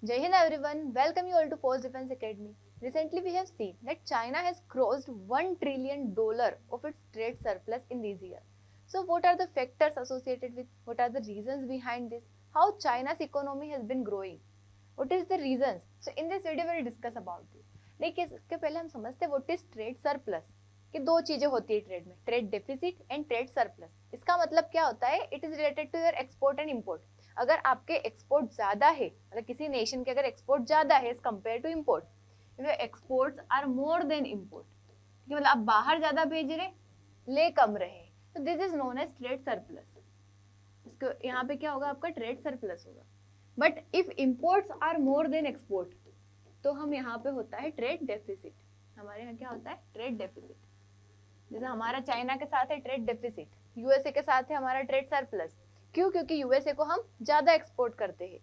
Jai Hind everyone, welcome you all to Post Defense Academy. Recently we have seen that China has crossed $1 trillion of its trade surplus in this year. So what are the factors associated with, what are the reasons behind this, how China's economy has been growing, what is the reasons? So in this video we will discuss about this. देखिए इसके पहले हम समझते हैं what is trade surplus कि दो चीजें होती है ट्रेड में, trade deficit and trade surplus. इसका मतलब क्या होता है? It is related to your export and import. अगर आपके एक्सपोर्ट ज्यादा है, मतलब किसी नेशन के अगर एक्सपोर्ट ज्यादा है as compared to import, if exports are more than import, मतलब आप बाहर ज्यादा भेज रहे ले कम रहे, तो this is known as trade surplus. इसको यहाँ पे क्या होगा? आपका ट्रेड सरप्लस होगा। But if imports are more than export, तो हम यहाँ पे होता है ट्रेड डेफिसिट। हमारे यहाँ क्या होता है? Trade deficit. जैसे हमारा चाइना के साथ है ट्रेड डेफिसिट, यूएसए के साथ है हमारा ट्रेड सरप्लस। क्यों? क्योंकि यूएसए को हम ज्यादा एक्सपोर्ट करते हैं,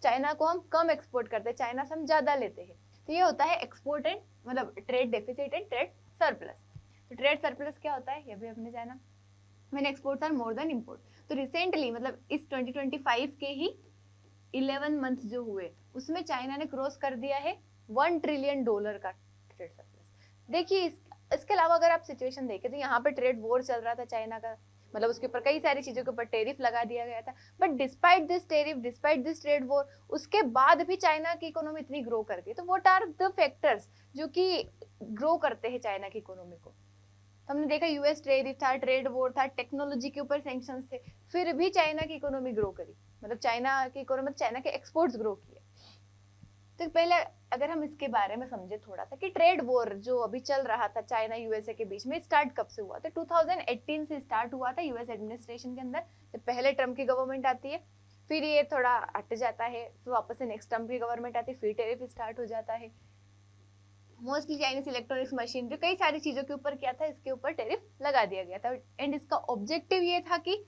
चाइना को हम कम एक्सपोर्ट करते हैं, चाइना से हम ज्यादा लेते हैं। तो ये होता है एक्सपोर्ट एंड मतलब trade deficit and trade surplus. तो ट्रेड सरप्लस क्या होता है ये भी हमने जाना, when exports are more than import. तो रिसेंटली मतलब इस 2025 के ही 11 मंथ जो हुए उसमें चाइना ने क्रॉस कर दिया है $1 ट्रिलियन का ट्रेड सरप्लस। देखिए इसके अलावा अगर आप सिचुएशन देखें तो यहाँ पे ट्रेड वॉर चल रहा था चाइना का, मतलब उसके ऊपर कई सारी चीजों के ऊपर टेरिफ लगा दिया गया था। But despite this tariff, despite this trade war, उसके बाद भी चाइना की इकोनॉमी इतनी ग्रो करती है। तो व्हाट आर द फैक्टर्स जो कि ग्रो करते हैं चाइना की इकोनॉमी को? तो हमने देखा यूएस टेरिफ था, ट्रेड वॉर था, टेक्नोलॉजी के ऊपर सैंक्शंस थे, फिर भी चाइना की इकोनॉमी ग्रो करी, मतलब चाइना की इकोनॉमी, चाइना के एक्सपोर्ट्स ग्रो किए। तो पहले अगर हम इसके बारे में समझे थोड़ा सा कि ट्रेड वॉर जो अभी चल रहा था चाइना यूएसए के बीच में, स्टार्ट कब से हुआ था? 2018 से स्टार्ट हुआ था यूएस एडमिनिस्ट्रेशन के अंदर। जब पहले ट्रम्प की गवर्नमेंट आती है, फिर ये थोड़ा हट जाता है, फिर वापस से नेक्स्ट ट्रम्प की गवर्नमेंट आती है, फिर टेरिफ स्टार्ट हो जाता है। मोस्टली चाइनीज इलेक्ट्रॉनिक्स मशीन, जो कई सारी चीजों के ऊपर क्या था, इसके ऊपर टेरिफ लगा दिया गया था। एंड इसका ऑब्जेक्टिव ये था कि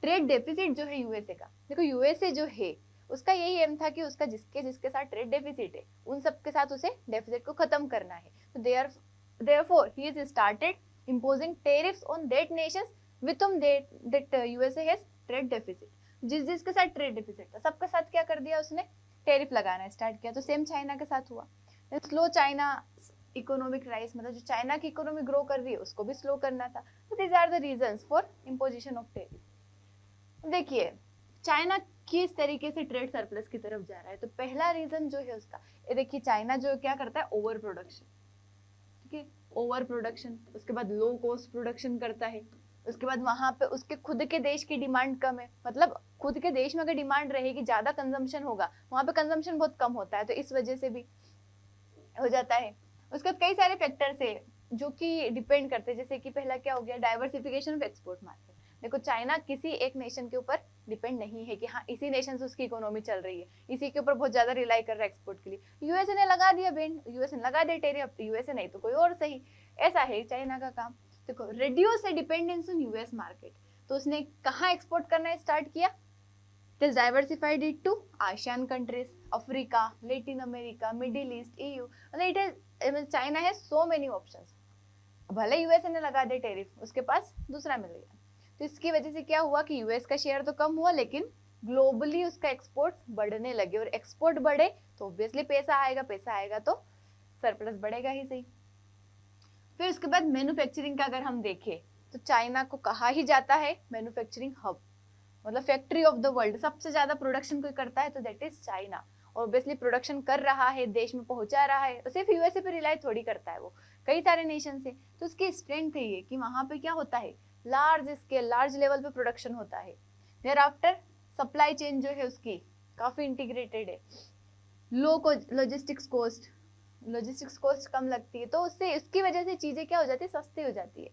ट्रेड डेफिसिट जो है यूएसए का, देखो यूएसए जो है उसका यही एम था कि उसका जिसके जिसके साथ ट्रेड डेफिसिट है उन सबके साथ उसे डेफिसिट को खत्म करना है। तो therefore he is started imposing tariffs on that nations with whom that USA has trade deficit। जिस जिसके साथ ट्रेड डेफिसिट था सबके साथ क्या कर दिया उसने? टेरिफ लगाना स्टार्ट किया। तो सेम चाइना के साथ हुआ। स्लो चाइना इकोनॉमिक राइज, मतलब जो चाइना की इकोनॉमी ग्रो कर रही है उसको भी स्लो करना था। तो these are the reasons for imposition of tariff. देखिए चाइना किस तरीके से ट्रेड सरप्लस की तरफ जा रहा है। तो पहला रीजन जो है उसका, ये देखिए चाइना जो क्या करता है, ओवर प्रोडक्शन। ठीक है, ओवर प्रोडक्शन, उसके बाद लो कॉस्ट प्रोडक्शन करता है, उसके बाद वहां पे उसके खुद के देश की डिमांड कम है, मतलब खुद के देश में अगर डिमांड रहेगी, ज्यादा कंजम्पशन होगा, वहां पे कंजम्पशन बहुत कम होता है, तो इस वजह से भी हो जाता है। उसके बाद कई सारे फैक्टर्स है जो कि डिपेंड करते हैं, जैसे कि पहला क्या हो गया, डाइवर्सिफिकेशन ऑफ एक्सपोर्ट मार्केट। देखो चाइना किसी एक नेशन के ऊपर डिपेंड नहीं है कि हाँ इसी नेशन से उसकी इकोनॉमी चल रही है, इसी के ऊपर बहुत ज्यादा रिलाई कर रहा है एक्सपोर्ट के लिए। यूएसए ने लगा दिया बैंड, यूएसए ने लगा दिया टेरिफ, यूएसए नहीं तो कोई और सही, ऐसा है चाइना का काम। देखो reduce dependence on US market, तो उसने कहाँ एक्सपोर्ट करना स्टार्ट किया? It is diversified it to ASEAN countries, Africa, Latin America, Middle East, EU. मतलब it is China has so many options। भले यूएस ने लगा दे टेरिफ, उसके पास दूसरा मिल गया। तो इसकी वजह से क्या हुआ कि यूएस का शेयर तो कम हुआ, लेकिन ग्लोबली उसका एक्सपोर्ट बढ़ने लगे, और एक्सपोर्ट बढ़े तो ऑब्वियसली पैसा आएगा, पैसा आएगा तो सरप्लस बढ़ेगा ही सही। फिर उसके बाद मैन्युफैक्चरिंग का अगर हम देखें तो चाइना को कहा ही जाता है मैन्युफैक्चरिंग हब, मतलब फैक्ट्री ऑफ द वर्ल्ड। सबसे ज्यादा प्रोडक्शन कोई करता है तो that is China. Obviously production कर रहा है, देश में पहुंचा रहा है, तो सिर्फ यूएसए पे रिलाई थोड़ी करता है, वो कई सारे नेशन से। तो उसकी स्ट्रेंथ है ये कि वहां पे क्या होता है, लार्ज स्केल, लार्ज लेवल पे प्रोडक्शन होता है। देयर आफ्टर सप्लाई चेन जो है उसकी काफी इंटीग्रेटेड है, लो लॉजिस्टिक्स कॉस्ट कम लगती है, तो उससे इसकी वजह से चीजें क्या हो जाती है, सस्ती हो जाती है।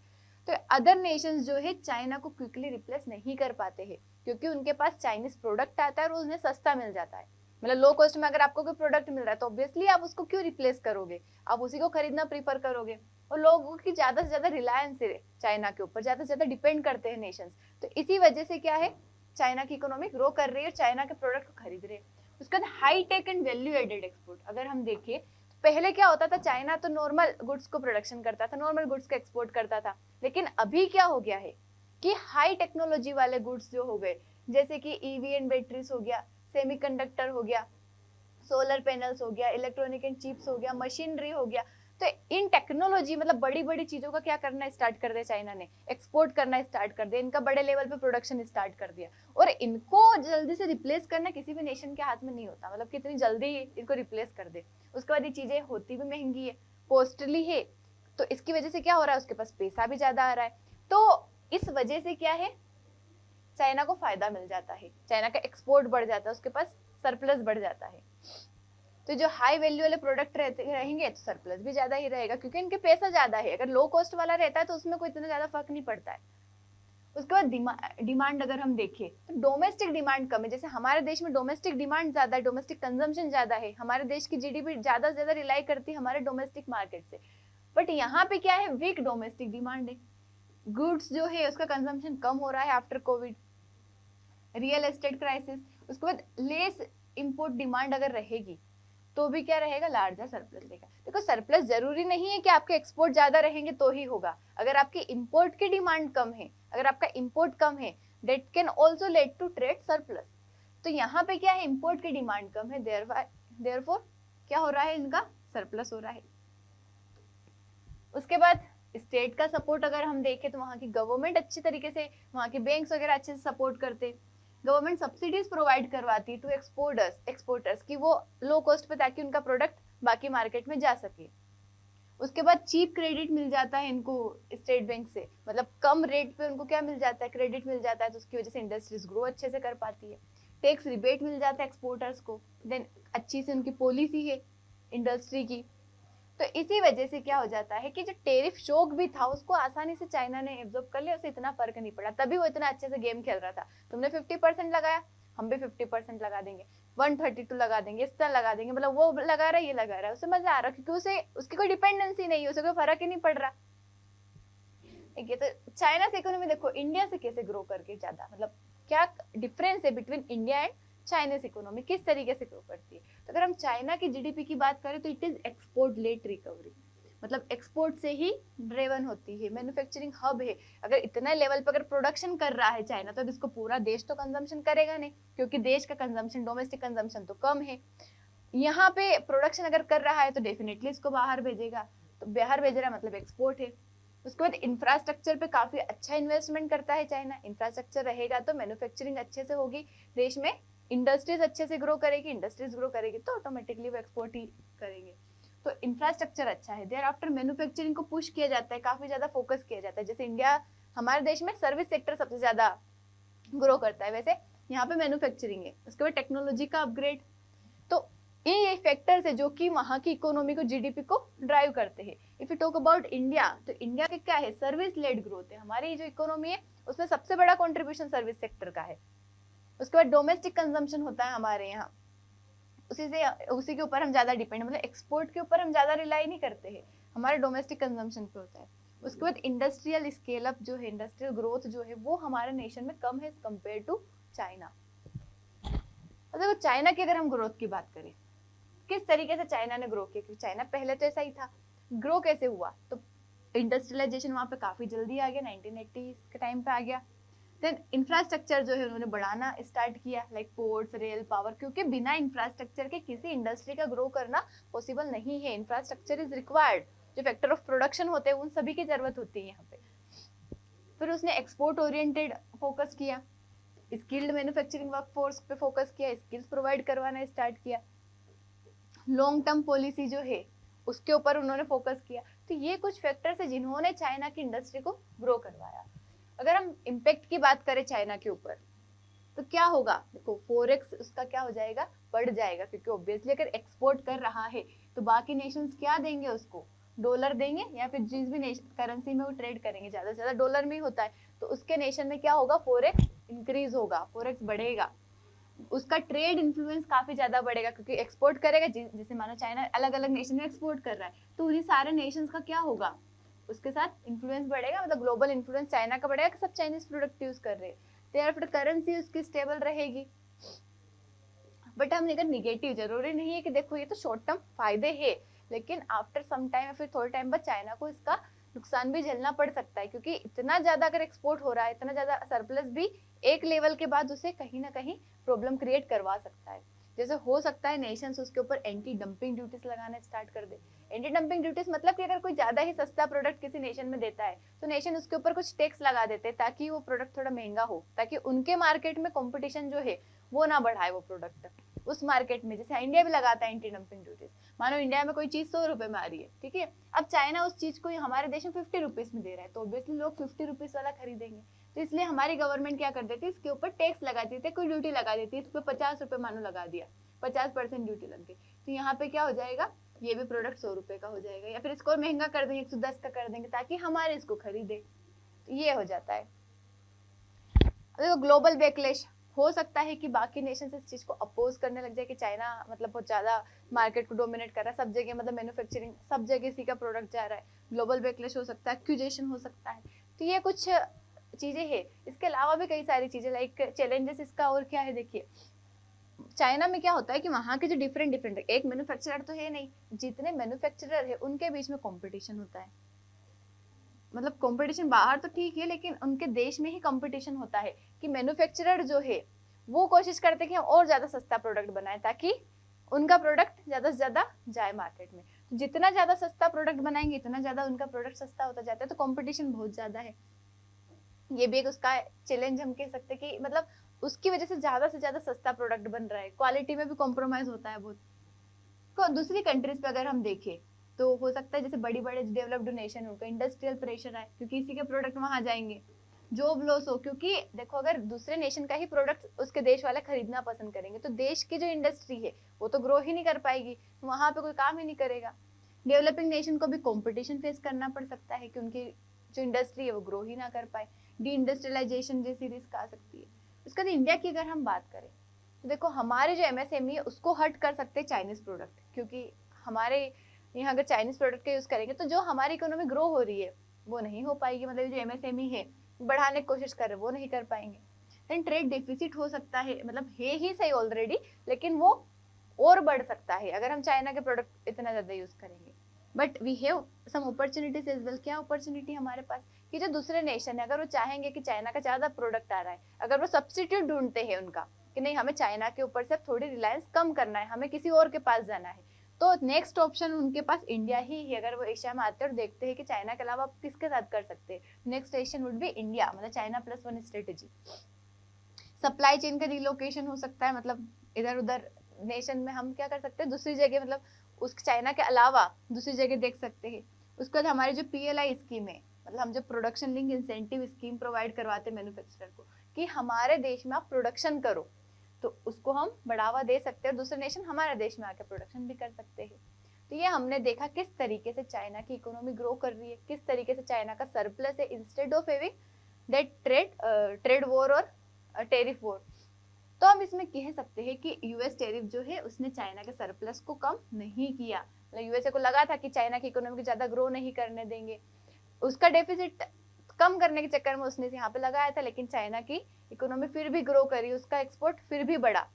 तो अदर नेशंस जो है चाइना को क्विकली रिप्लेस नहीं कर पाते हैं, क्योंकि उनके पास चाइनीज प्रोडक्ट आता है और उन्हें सस्ता मिल जाता है। मतलब लो कॉस्ट में अगर आपको कोई प्रोडक्ट मिल रहा है तो ऑब्वियसली आप उसको क्यों रिप्लेस करोगे, आप उसी को खरीदना प्रीफर करोगे। और लोगों की ज्यादा से ज्यादा रिलायंस है चाइना के ऊपर, ज्यादा से ज्यादा डिपेंड करते हैं नेशंस। तो इसी वजह से क्या है, चाइना की इकोनॉमी ग्रो कर रही है और चाइना के प्रोडक्ट को खरीद रहे हैं। उसके बाद high tech and value added export अगर हम देखें तो पहले क्या होता था, चाइना तो नॉर्मल गुड्स को प्रोडक्शन करता था, नॉर्मल गुड्स को एक्सपोर्ट करता था। लेकिन अभी क्या हो गया है कि हाई टेक्नोलॉजी वाले गुड्स जो हो गए, जैसे कि ईवी एंड बैटरीज हो गया, सेमीकंडक्टर हो गया, सोलर पैनल्स हो गया, इलेक्ट्रॉनिक एंड चिप्स हो गया, मशीनरी हो गया। तो इन टेक्नोलॉजी मतलब बड़ी बड़ी चीजों का क्या करना स्टार्ट कर दिया चाइना ने, एक्सपोर्ट करना स्टार्ट कर दिया, इनका बड़े लेवल पे प्रोडक्शन स्टार्ट कर दिया। और इनको जल्दी से रिप्लेस करना किसी भी नेशन के हाथ में नहीं होता, मतलब कितनी जल्दी इनको रिप्लेस कर दे। उसके बाद ये चीजें होती भी महंगी है, कॉस्टली है, तो इसकी वजह से क्या हो रहा है, उसके पास पैसा भी ज्यादा आ रहा है। तो इस वजह से क्या है, चाइना को फायदा मिल जाता है, चाइना का एक्सपोर्ट बढ़ जाता है, उसके पास सरप्लस बढ़ जाता है। तो जो हाई वैल्यू वाले प्रोडक्ट रहेंगे तो सरप्लस भी ज्यादा ही रहेगा, क्योंकि इनके पैसा ज्यादा है। अगर लो कॉस्ट वाला रहता है तो उसमें कोई इतना ज्यादा फर्क नहीं पड़ता है। उसके बाद डिमांड अगर हम देखें तो डोमेस्टिक डिमांड कम है। जैसे हमारे देश में डोमेस्टिक डिमांड ज्यादा है, डोमेस्टिक कंजम्पशन ज्यादा है, हमारे देश की जीडीपी ज्यादा से ज्यादा रिलाई करती है हमारे डोमेस्टिक मार्केट से। बट यहाँ पे क्या है, वीक डोमेस्टिक डिमांड है, गुड्स जो है उसका कंजम्पशन कम हो रहा है after Covid, real estate crisis. उसके बाद लेस इंपोर्ट डिमांड अगर रहेगी तो भी क्या रहेगा, लार्जर सरप्लस रहेगा। देखो सरप्लस जरूरी नहीं है कि आपके एक्सपोर्ट ज्यादा रहेंगे तो ही होगा। अगर आपकी इंपोर्ट की डिमांड कम है, अगर आपका इंपोर्ट कम है, that can also lead to trade surplus. तो यहाँ पे क्या है, इंपोर्ट की डिमांड कम है, देयरफॉर क्या हो रहा है, इनका सरप्लस हो रहा है। उसके बाद स्टेट का सपोर्ट अगर हम देखें तो वहाँ की गवर्नमेंट अच्छी तरीके से, वहाँ के बैंक्स वगैरह अच्छे से सपोर्ट करते, गवर्नमेंट सब्सिडीज प्रोवाइड करवाती टू एक्सपोर्टर्स की वो लो कॉस्ट पे, ताकि उनका प्रोडक्ट बाकी मार्केट में जा सके। उसके बाद चीप क्रेडिट मिल जाता है इनको स्टेट बैंक से, मतलब कम रेट पे उनको क्या मिल जाता है, क्रेडिट मिल जाता है, तो उसकी वजह से इंडस्ट्रीज ग्रो अच्छे से कर पाती है। टैक्स रिबेट मिल जाता है एक्सपोर्टर्स को, देन अच्छी से उनकी पॉलिसी है इंडस्ट्री की। तो इसी वजह से क्या हो जाता है कि जो टेरिफ शॉक भी था उसको आसानी से चाइना ने एब्जॉर्ब कर लिया, उसे इतना फर्क नहीं पड़ा, तभी वो इतना अच्छे से गेम खेल रहा था। तुमने 50% लगाया, हम भी 50% लगा देंगे, 132 लगा देंगे, इस तरह लगा देंगे, मतलब वो लगा रहा है ये लगा रहा है, उसे मजा आ रहा है, क्योंकि उसे उसकी कोई डिपेंडेंसी नहीं है, उसे कोई फर्क ही नहीं पड़ रहा। ठीक है, तो चाइना से इकोनॉमी देखो इंडिया से कैसे ग्रो करके ज्यादा, मतलब क्या डिफरेंस है between India and Chinese economy, किस तरीके से ग्रो करती है। तो अगर हम चाइना की जीडीपी की बात करें तो it is export led recovery, मतलब एक्सपोर्ट से ही ड्रेवन होती है, मैन्युफैक्चरिंग हब है। अगर इतना लेवल पर अगर प्रोडक्शन कर रहा है चाइना, तो इसको पूरा देश तो कंजम्पशन करेगा नहीं, क्योंकि देश का कंजम्पशन, डोमेस्टिक कंजम्पशन तो कम है। यहाँ पे प्रोडक्शन अगर कर रहा है तो डेफिनेटली इसको बाहर भेजेगा, तो बाहर भेज रहा है मतलब एक्सपोर्ट है। उसके बाद इंफ्रास्ट्रक्चर पे काफी अच्छा इन्वेस्टमेंट करता है चाइना, इंफ्रास्ट्रक्चर रहेगा तो मैन्युफैक्चरिंग अच्छे से होगी देश में, इंडस्ट्रीज अच्छे से ग्रो करेगी, इंडस्ट्रीज ग्रो करेगी तो ऑटोमेटिकली वो एक्सपोर्ट ही करेंगे। तो इंफ्रास्ट्रक्चर अच्छा है, देयर आफ्टर मैन्युफैक्चरिंग को पुश किया जाता है, काफी ज्यादा फोकस किया जाता है। जैसे इंडिया, हमारे देश में सर्विस सेक्टर सबसे ज्यादा ग्रो करता है, वैसे यहाँ पे मैन्युफैक्चरिंग है। उसके बाद टेक्नोलॉजी का अपग्रेड, तो ये फैक्टर्स है जो कि वहाँ की इकोनॉमी को, जीडीपी को ड्राइव करते हैं। If you talk about India, तो इंडिया के क्या है, सर्विस लेड ग्रोथ है, हमारी जो इकोनॉमी है उसमें सबसे बड़ा कंट्रीब्यूशन सर्विस सेक्टर का है। उसके बाद डोमेस्टिक कंजम्पशन होता है हमारे यहाँ, उसी के ऊपर हम ज्यादा डिपेंड, मतलब एक्सपोर्ट के ऊपर हम ज्यादा रिलाई नहीं करते हैं, हमारे डोमेस्टिक कंजम्पशन पे होता है। उसके बाद इंडस्ट्रियल स्केल अप जो है, इंडस्ट्रियल ग्रोथ जो है वो हमारे नेशन में कम है कंपेयर टू चाइना। देखो चाइना की अगर हम ग्रोथ की बात करें, किस तरीके से चाइना ने ग्रो किया, क्योंकि चाइना पहले तो ऐसा ही था। ग्रो कैसे हुआ, तो इंडस्ट्रियलाइजेशन वहां पे काफी जल्दी आ गया, 1980 के टाइम पे आ गया। देन इंफ्रास्ट्रक्चर जो है उन्होंने बढ़ाना स्टार्ट किया, लाइक पोर्ट्स, रेल, पावर, क्योंकि बिना इंफ्रास्ट्रक्चर के किसी इंडस्ट्री का ग्रो करना पॉसिबल नहीं है। इंफ्रास्ट्रक्चर इज रिक्वायर्ड, जो फैक्टर ऑफ प्रोडक्शन होते हैं उन सभी की जरूरत होती है यहाँ पे। फिर उसने एक्सपोर्ट ओरिएंटेड फोकस किया, स्किल्ड मैन्युफैक्चरिंग वर्कफोर्स पे फोकस किया, स्किल्स प्रोवाइड करवाना स्टार्ट किया, लॉन्ग टर्म पॉलिसी जो है उसके ऊपर उन्होंने फोकस किया। तो ये कुछ फैक्टर्स है जिन्होंने चाइना की इंडस्ट्री को ग्रो करवाया। अगर हम इम्पैक्ट की बात करें चाइना के ऊपर, तो क्या होगा, देखो फोरेक्स उसका क्या हो जाएगा, बढ़ जाएगा, क्योंकि ऑब्वियसली अगर एक्सपोर्ट कर रहा है तो बाकी नेशंस क्या देंगे उसको, डॉलर देंगे, या फिर जिस भी करेंसी में वो ट्रेड करेंगे ज्यादा से ज्यादा डॉलर में ही होता है, तो उसके नेशन में क्या होगा, फोरेक्स इंक्रीज होगा, फोरेक्स बढ़ेगा, उसका ट्रेड इन्फ्लुएंस काफी ज्यादा बढ़ेगा, क्योंकि एक्सपोर्ट करेगा, जैसे मानो चाइना अलग अलग नेशन में एक्सपोर्ट कर रहा है, तो उन्हीं सारे नेशंस का क्या होगा, उसके साथ इन्फ्लुएंस बढ़ेगा, मतलब ग्लोबल इन्फ्लुएंस चाइना का बढ़ेगा कि सब चाइनीज प्रोडक्ट यूज कर रहे हैं, तो करेंसी उसकी स्टेबल रहेगी। बट हम अगर निगेटिव, जरूरी नहीं है कि देखो ये तो शॉर्ट टर्म फायदे है, लेकिन आफ्टर सम टाइम या फिर थोड़े टाइम बाद चाइना को इसका नुकसान भी झेलना पड़ सकता है, क्योंकि इतना ज्यादा अगर एक्सपोर्ट हो रहा है, इतना ज्यादा सरप्लस भी एक लेवल के बाद उसे कहीं ना कहीं प्रॉब्लम क्रिएट करवा सकता है। जैसे हो सकता है नेशंस उसके ऊपर एंटी डंपिंग ड्यूटीज लगाना स्टार्ट कर दे। एंटी डंपिंग ड्यूटीज मतलब कि अगर कोई ज्यादा ही सस्ता प्रोडक्ट किसी नेशन में देता है तो नेशन उसके ऊपर कुछ टैक्स लगा देते हैं ताकि वो प्रोडक्ट थोड़ा महंगा हो, ताकि उनके मार्केट में कंपटीशन जो है वो ना बढ़ाए वो प्रोडक्ट उस मार्केट में। जैसे इंडिया भी लगाता है एंटी डंपिंग ड्यूटीज, मानो इंडिया में कोई चीज 100 रुपए में आ रही है, ठीक है, अब चाइना उस चीज को हमारे देश में 50 रुपीज में दे रहा है, तो ऑब्वियसली लोग 50 रुपीज वाला खरीदेंगे। तो इसलिए हमारी गवर्नमेंट क्या कर देती है, इसके ऊपर टैक्स लगा देती है, कोई ड्यूटी लगा देती है, इस पर 50 रुपए मानो लगा दिया, 50% ड्यूटी लग गई, तो यहाँ पे क्या हो जाएगा, ये भी प्रोडक्ट 100 रुपए का हो जाएगा, या फिर इसको महंगा कर देंगे, 110 का कर देंगे ताकि हमारे इसको खरीदे। तो ये हो जाता है। देखो ग्लोबल बैकलैश हो सकता है कि बाकी नेशन इस चीज को अपोज करने लग जाए कि चाइना मतलब बहुत ज्यादा मार्केट को डोमिनेट कर रहा है, सब जगह मतलब मैन्युफैक्चरिंग सब जगह इसी का प्रोडक्ट जा रहा है, ग्लोबल बैकलैश हो सकता है, एक्यूजेशन हो सकता है। तो ये कुछ चीजें हैं। इसके अलावा भी कई सारी चीजें लाइक चैलेंजेस इसका और क्या है, देखिए चाइना में क्या होता है कि वहाँ के जो डिफरेंट एक मैन्युफैक्चरर तो है नहीं, जितने मैन्युफैक्चरर है उनके बीच में कंपटीशन होता है। मतलब कंपटीशन बाहर तो ठीक है लेकिन उनके देश में ही कंपटीशन होता है कि मैन्युफैक्चरर जो है वो कोशिश करते हैं कि हम और ज्यादा सस्ता प्रोडक्ट बनाएं ताकि उनका प्रोडक्ट ज्यादा से ज्यादा जाए मार्केट में। तो जितना ज्यादा सस्ता प्रोडक्ट बनाएंगे इतना ज्यादा उनका प्रोडक्ट सस्ता होता जाता है, तो कंपटीशन बहुत ज्यादा है। ये भी एक उसका चैलेंज हम कह सकते हैं कि मतलब उसकी वजह से ज्यादा सस्ता प्रोडक्ट बन रहा है, क्वालिटी में भी कॉम्प्रोमाइज होता है बहुत। तो दूसरी कंट्रीज पे अगर हम देखें तो हो सकता है जैसे बड़ी बड़े डेवलप्ड नेशन उनका इंडस्ट्रियल प्रेशर है क्योंकि इसी के प्रोडक्ट वहां जाएंगे, जॉब लॉस हो, क्योंकि देखो अगर दूसरे नेशन का ही प्रोडक्ट उसके देश वाले खरीदना पसंद करेंगे तो देश की जो इंडस्ट्री है वो तो ग्रो ही नहीं कर पाएगी, वहां पे कोई काम ही नहीं करेगा। डेवलपिंग नेशन को भी कॉम्पिटिशन फेस करना पड़ सकता है कि उनकी जो इंडस्ट्री है वो ग्रो ही ना कर पाए, डी इंडस्ट्रियलाइजेशन जैसी रिस्क आ सकती है। उसके बाद इंडिया की अगर हम बात करें तो देखो हमारे जो एमएसएमई है उसको हट कर सकते हैं चाइनीज प्रोडक्ट, क्योंकि हमारे यहाँ अगर चाइनीज प्रोडक्ट का यूज करेंगे तो जो हमारी इकोनॉमी ग्रो हो रही है वो नहीं हो पाएगी, मतलब जो एमएसएमई है बढ़ाने की कोशिश कर रहे हैं वो नहीं कर पाएंगे। देन ट्रेड डेफिसिट हो सकता है, मतलब है ही सही ऑलरेडी लेकिन वो और बढ़ सकता है अगर हम चाइना के प्रोडक्ट इतना ज्यादा यूज करेंगे। But we have some opportunities as well. क्या अपॉर्चुनिटी हमारे पास कि जो दूसरे नेशन है अगर वो चाहेंगे कि चाइना का ज्यादा प्रोडक्ट आ रहा है, अगर वो सब्सिट्यूट ढूंढते हैं उनका कि नहीं हमें चाइना के ऊपर से थोड़ी रिलायंस कम करना है, हमें किसी और के पास जाना है, तो नेक्स्ट ऑप्शन उनके पास इंडिया ही है। अगर वो एशिया में आते हैं और देखते हैं कि चाइना के अलावा आप किसके साथ कर सकते हैं, next Asian would be India, मतलब चाइना +1 स्ट्रेटेजी। सप्लाई चेन का रिलोकेशन हो सकता है, मतलब इधर उधर नेशन में हम क्या कर सकते हैं दूसरी जगह, मतलब उस चाइना के अलावा दूसरी जगह देख सकते हैं। उसके बाद हमारी जो PLI स्कीम है, मतलब हम जो production link incentive scheme provide करवाते हैं मैन्युफैक्चरर को कि हमारे देश में आप प्रोडक्शन करो, तो उसको हम बढ़ावा दे सकते हैं और दूसरे नेशन हमारे देश में आके प्रोडक्शन भी कर सकते हैं। तो ये हमने देखा किस तरीके से चाइना की इकोनॉमी ग्रो कर रही है, किस तरीके से चाइना का सरप्लस है instead of having that trade war और टेरिफ वॉर। तो हम इसमें कह सकते हैं कि यूएस टेरिफ जो है उसने चाइना के सरप्लस को कम नहीं किया, मतलब यूएसए को लगा था कि चाइना की इकोनॉमी को ज्यादा ग्रो नहीं करने देंगे, उसका डेफिसिट कम करने के चक्कर में उसने यहाँ पे लगाया था, लेकिन चाइना की इकोनॉमी फिर भी ग्रो करी, उसका एक्सपोर्ट फिर भी बढ़ा।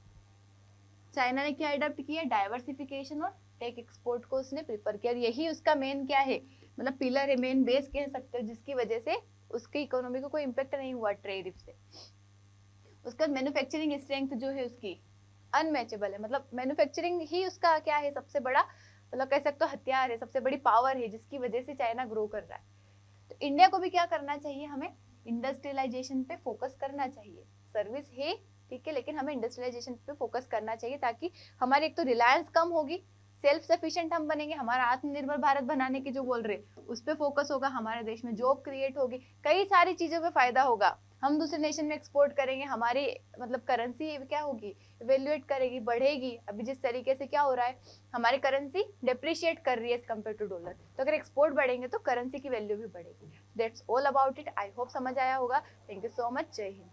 चाइना ने क्या अडॉप्ट किया, डाइवर्सिफिकेशन और टेक एक्सपोर्ट को उसने प्रिफर किया, यही उसका मेन क्या है, मतलब पिलर है, मेन बेस कह सकते हो, जिसकी वजह से उसकी इकोनॉमी को कोई इम्पेक्ट नहीं हुआ ट्रेड से। उसका मैन्युफैक्चरिंग स्ट्रेंथ जो है उसकी अनमैचेबल है, मतलब मैन्युफैक्चरिंग ही उसका क्या है सबसे बड़ा, मतलब कह सकते हो हथियार है, सबसे बड़ी पावर है जिसकी वजह से चाइना ग्रो कर रहा है। तो इंडिया को भी क्या करना चाहिए, हमें इंडस्ट्रियलाइजेशन पे फोकस करना चाहिए। सर्विस है ठीक है लेकिन हमें इंडस्ट्रियलाइजेशन पे फोकस करना चाहिए ताकि हमारी एक तो रिलायंस कम होगी, सेल्फ सफिशिएंट हम बनेंगे, हमारा आत्मनिर्भर भारत बनाने की जो बोल रहे उस पर फोकस होगा, हमारे देश में जॉब क्रिएट होगी, कई सारी चीजों पे फायदा होगा, हम दूसरे नेशन में एक्सपोर्ट करेंगे, हमारी मतलब करेंसी क्या होगी, इवेल्युएट करेगी, बढ़ेगी। अभी जिस तरीके से क्या हो रहा है हमारी करेंसी डेप्रिशिएट कर रही है एज कम्पेयर टू डॉलर, तो अगर एक्सपोर्ट बढ़ेंगे तो करेंसी की वैल्यू भी बढ़ेगी। That's all about it, I hope समझ आया होगा। थैंक यू सो मच, जय हिंद।